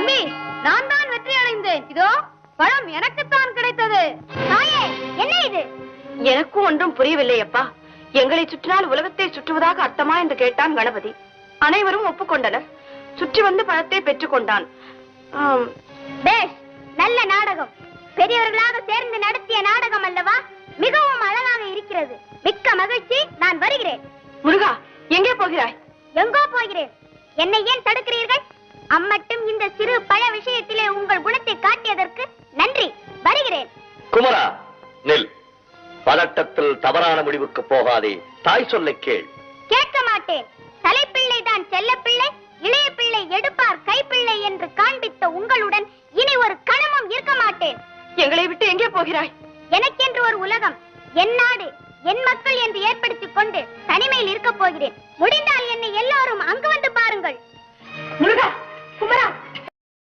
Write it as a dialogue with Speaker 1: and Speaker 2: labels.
Speaker 1: தம்பி, நான் தான் வெற்றி அடைந்தேன். இதோ பழம் எனக்குத்தான் கிடைத்தது. தாயே, என்ன இது?
Speaker 2: எனக்கும் ஒன்றும் புரியவில்லை அப்பா. எங்களை சுற்றினால் உலகத்தை சுற்றுவதாக அர்த்தமா என்று கேட்டான் கணபதி. அனைவரும் ஒப்புக்கொண்டனர். சுற்றி வந்து பழத்தை பெற்றுக் கொண்டான்.
Speaker 1: பேஷ், நல்ல நாடகம். பெரியவர்களாக சேர்ந்து நடத்திய நாடகம் அல்லவா? மிகவும் அழகாக இருக்கிறது. மிக்க மகிழ்ச்சி. நான் வருகிறேன்.
Speaker 2: முருகா, எங்கே போகிறாய்?
Speaker 1: எங்கோ போகிறேன். என்னை ஏன் தடுக்கிறீர்கள்? அம்மட்டும் இந்த சிறு பழ விஷயத்திலே உங்கள் குணத்தை காட்டியதற்கு நன்றி. வருகிறேன்.
Speaker 3: குமரா, நெல். பதட்டத்தில் தவறான முடிவுக்கு போகாதே. தாய் சொல்லை கேள்.
Speaker 1: கேட்க மாட்டேன். தலைப்பிள்ளை தான் செல்ல பிள்ளை, இளைய பிள்ளை எடுப்பார் கைப்பிள்ளை என்று காண்பித்த உங்களுடன் இனி ஒரு கணமும் இருக்க மாட்டேன்.
Speaker 2: எங்களை விட்டு எங்கே போகிறாய்?
Speaker 1: எனக்கென்று ஒரு உலகம், என் நாடு, என் மக்கள் என்று ஏற்படுத்திக் கொண்டு தனிமையில் இருக்க போகிறேன். முடிந்தால் என்னை எல்லாரும் அங்கு வந்து பாருங்கள்.
Speaker 2: முருகா, குமரா,